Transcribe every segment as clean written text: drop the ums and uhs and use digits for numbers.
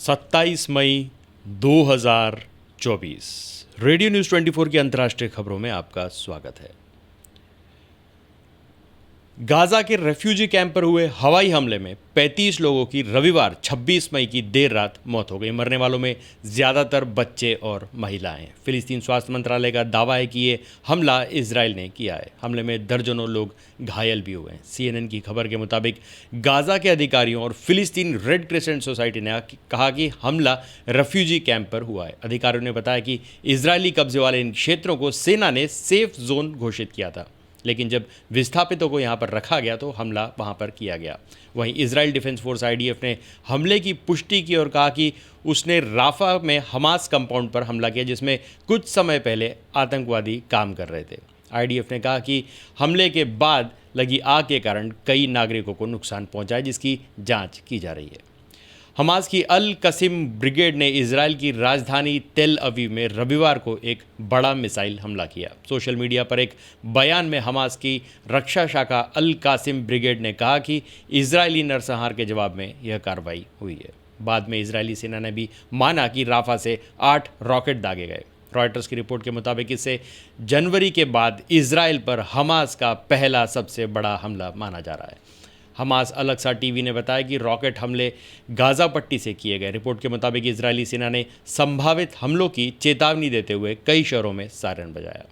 27 मई 2024 radio news 24 की अंतर्राष्ट्रीय खबरों में आपका स्वागत है। गाजा के रेफ्यूजी कैंप पर हुए हवाई हमले में 35 लोगों की रविवार 26 मई की देर रात मौत हो गई। मरने वालों में ज़्यादातर बच्चे और महिलाएं हैं। फिलिस्तीन स्वास्थ्य मंत्रालय का दावा है कि ये हमला इजराइल ने किया है। हमले में दर्जनों लोग घायल भी हुए हैं। CNN की खबर के मुताबिक गाजा के अधिकारियों और फिलिस्तीन रेड क्रिसेंट सोसाइटी ने कहा कि हमला रेफ्यूजी कैंप पर हुआ है। अधिकारियों ने बताया कि इजरायली कब्जे वाले इन क्षेत्रों को सेना ने सेफ जोन घोषित किया था, लेकिन जब विस्थापितों को यहां पर रखा गया तो हमला वहां पर किया गया। वहीं इजराइल डिफेंस फोर्स IDF ने हमले की पुष्टि की और कहा कि उसने राफा में हमास कंपाउंड पर हमला किया, जिसमें कुछ समय पहले आतंकवादी काम कर रहे थे। IDF ने कहा कि हमले के बाद लगी आग के कारण कई नागरिकों को नुकसान पहुंचा है, जिसकी जांच की जा रही है। हमास की अल कसिम ब्रिगेड ने इजराइल की राजधानी तेल अवीव में रविवार को एक बड़ा मिसाइल हमला किया। सोशल मीडिया पर एक बयान में हमास की रक्षा शाखा अल कासिम ब्रिगेड ने कहा कि इजरायली नरसंहार के जवाब में यह कार्रवाई हुई है। बाद में इजरायली सेना ने भी माना कि राफा से 8 रॉकेट दागे गए। रॉयटर्स की रिपोर्ट के मुताबिक इसे जनवरी के बाद इजराइल पर हमास का पहला सबसे बड़ा हमला माना जा रहा है। हमास अलग-सा टीवी ने बताया कि रॉकेट हमले गाजा पट्टी से किए गए। रिपोर्ट के मुताबिक इजरायली सेना ने संभावित हमलों की चेतावनी देते हुए कई शहरों में सायरन बजाया।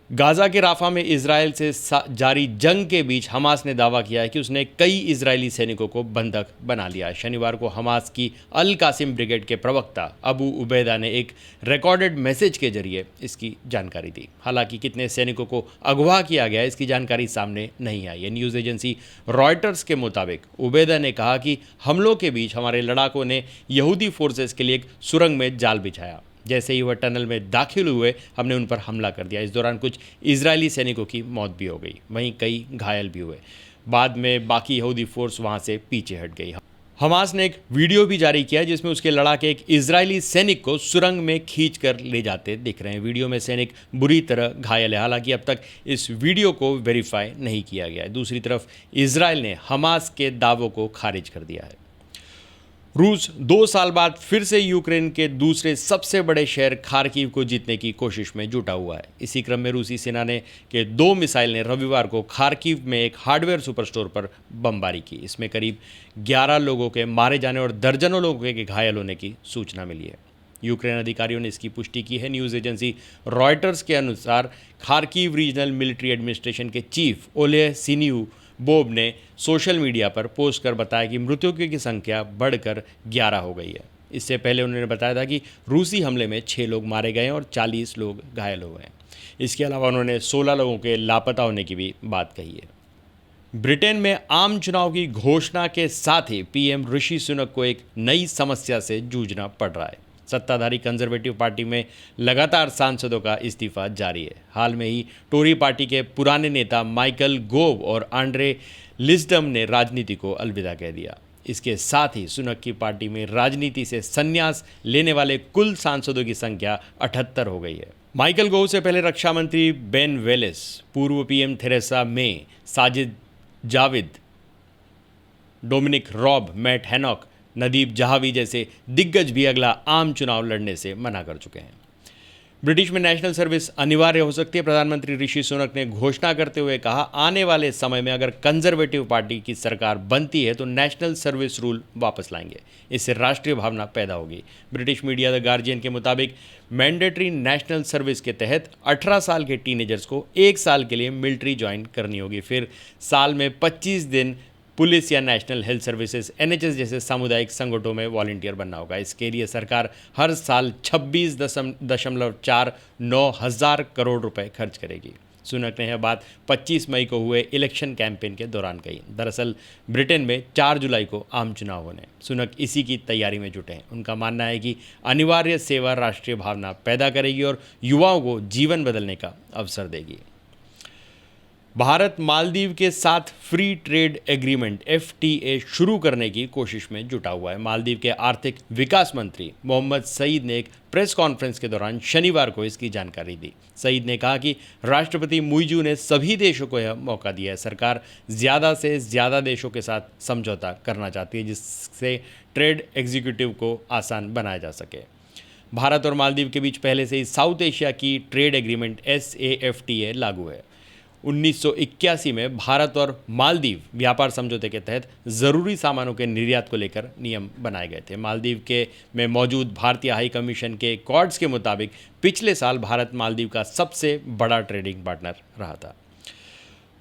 गाजा के राफा में इजराइल से जारी जंग के बीच हमास ने दावा किया है कि उसने कई इजरायली सैनिकों को बंधक बना लिया है। शनिवार को हमास की अल कासिम ब्रिगेड के प्रवक्ता अबू उबैदा ने एक रिकॉर्डेड मैसेज के जरिए इसकी जानकारी दी। हालांकि कितने सैनिकों को अगवा किया गया इसकी जानकारी सामने नहीं आई है। न्यूज़ एजेंसी रॉयटर्स के मुताबिक उबैदा ने कहा कि हमलों के बीच हमारे लड़ाकों ने यहूदी फोर्सेस के लिए एक सुरंग में जाल बिछाया। जैसे ही वह टनल में दाखिल हुए, हमने उन पर हमला कर दिया। इस दौरान कुछ इजरायली सैनिकों की मौत भी हो गई, वहीं कई घायल भी हुए। बाद में बाकी यहूदी फोर्स वहां से पीछे हट गई। हमास ने एक वीडियो भी जारी किया जिसमें उसके लड़ाके एक इजरायली सैनिक को सुरंग में खींच कर ले जाते दिख रहे हैं। वीडियो में सैनिक बुरी तरह घायल है। हालांकि अब तक इस वीडियो को वेरीफाई नहीं किया गया है। दूसरी तरफ इजराइल ने हमास के दावों को खारिज कर दिया है। रूस 2 साल बाद फिर से यूक्रेन के दूसरे सबसे बड़े शहर खार्किव को जीतने की कोशिश में जुटा हुआ है। इसी क्रम में रूसी सेना ने 2 मिसाइल ने रविवार को खार्किव में एक हार्डवेयर सुपरस्टोर पर बमबारी की। इसमें करीब 11 लोगों के मारे जाने और दर्जनों लोगों के घायल होने की सूचना मिली है। यूक्रेन अधिकारियों ने इसकी पुष्टि की है। न्यूज़ एजेंसी रॉयटर्स के अनुसार खार्किव रीजनल मिलिट्री एडमिनिस्ट्रेशन के चीफ ओले सिन्यू बोब ने सोशल मीडिया पर पोस्ट कर बताया कि मृतकों की संख्या बढ़कर 11 हो गई है। इससे पहले उन्होंने बताया था कि रूसी हमले में 6 लोग मारे गए और 40 लोग घायल हुए हैं। इसके अलावा उन्होंने 16 लोगों के लापता होने की भी बात कही है। ब्रिटेन में आम चुनाव की घोषणा के साथ ही PM ऋषि सुनक को एक नई समस्या से जूझना पड़ रहा है। सत्ताधारी कंजर्वेटिव पार्टी में लगातार सांसदों का इस्तीफा जारी है। हाल में ही टोरी पार्टी के पुराने नेता माइकल गोव और आंड्रे लिस्डम ने राजनीति को अलविदा कह दिया। इसके साथ ही सुनक की पार्टी में राजनीति से संन्यास लेने वाले कुल सांसदों की संख्या 78 हो गई है। माइकल गोव से पहले रक्षा मंत्री बेन वेलेस, पूर्व PM Theresa May, Sajid Javid, Dominic Raab, Matt Hancock, Nadhim Zahawi जैसे दिग्गज भी अगला आम चुनाव लड़ने से मना कर चुके हैं। ब्रिटिश में नेशनल सर्विस अनिवार्य हो सकती है। प्रधानमंत्री ऋषि सुनक ने घोषणा करते हुए कहा, आने वाले समय में अगर कंजर्वेटिव पार्टी की सरकार बनती है तो नेशनल सर्विस रूल वापस लाएंगे। इससे राष्ट्रीय भावना पैदा होगी। ब्रिटिश मीडिया द गार्जियन के मुताबिक मैंडेटरी नेशनल सर्विस के तहत 18 साल के टीनेजर्स को 1 साल के लिए मिलिट्री ज्वाइन करनी होगी। फिर साल में 25 दिन पुलिस या नेशनल हेल्थ सर्विसेज NHS जैसे सामुदायिक संगठनों में वॉलंटियर बनना होगा। इसके लिए सरकार हर साल 26.49 हज़ार करोड़ रुपए खर्च करेगी। सुनक ने यह बात 25 मई को हुए इलेक्शन कैंपेन के दौरान कही। दरअसल ब्रिटेन में 4 जुलाई को आम चुनाव होने, सुनक इसी की तैयारी में जुटे हैं। उनका मानना है कि अनिवार्य सेवा राष्ट्रीय भावना पैदा करेगी और युवाओं को जीवन बदलने का अवसर देगी। भारत मालदीव के साथ फ्री ट्रेड एग्रीमेंट एफटीए शुरू करने की कोशिश में जुटा हुआ है। मालदीव के आर्थिक विकास मंत्री मोहम्मद सईद ने एक प्रेस कॉन्फ्रेंस के दौरान शनिवार को इसकी जानकारी दी। सईद ने कहा कि राष्ट्रपति मुइजू ने सभी देशों को यह मौका दिया है। सरकार ज़्यादा से ज़्यादा देशों के साथ समझौता करना चाहती है जिससे ट्रेड एग्जीक्यूटिव को आसान बनाया जा सके। भारत और मालदीव के बीच पहले से ही साउथ एशिया की ट्रेड एग्रीमेंट SAFTA लागू है। 1981 में भारत और मालदीव व्यापार समझौते के तहत ज़रूरी सामानों के निर्यात को लेकर नियम बनाए गए थे। मालदीव में मौजूद भारतीय हाई कमीशन के कॉर्ड्स के मुताबिक पिछले साल भारत मालदीव का सबसे बड़ा ट्रेडिंग पार्टनर रहा था।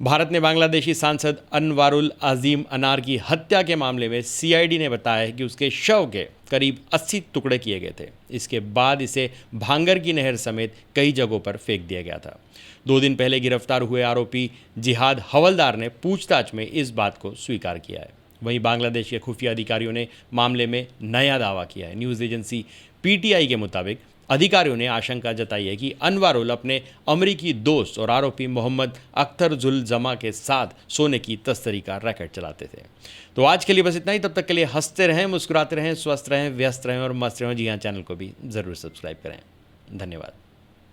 भारत ने बांग्लादेशी सांसद अनवारुल अजीम अनार की हत्या के मामले में CID ने बताया है कि उसके शव के करीब 80 टुकड़े किए गए थे। इसके बाद इसे भांगर की नहर समेत कई जगहों पर फेंक दिया गया था। 2 दिन पहले गिरफ्तार हुए आरोपी जिहाद हवलदार ने पूछताछ में इस बात को स्वीकार किया है। वहीं बांग्लादेश के खुफिया अधिकारियों ने मामले में नया दावा किया है। न्यूज़ एजेंसी PTI के मुताबिक अधिकारियों ने आशंका जताई है कि अनवारुल अपने अमरीकी दोस्त और आरोपी मोहम्मद अख्तरजुल-जमा के साथ सोने की तस्करी का रैकेट चलाते थे। तो आज के लिए बस इतना ही। तब तक के लिए हंसते रहें, मुस्कुराते रहें, स्वस्थ रहें, व्यस्त रहें और मस्त रहें। जी हाँ, चैनल को भी ज़रूर सब्सक्राइब करें। धन्यवाद।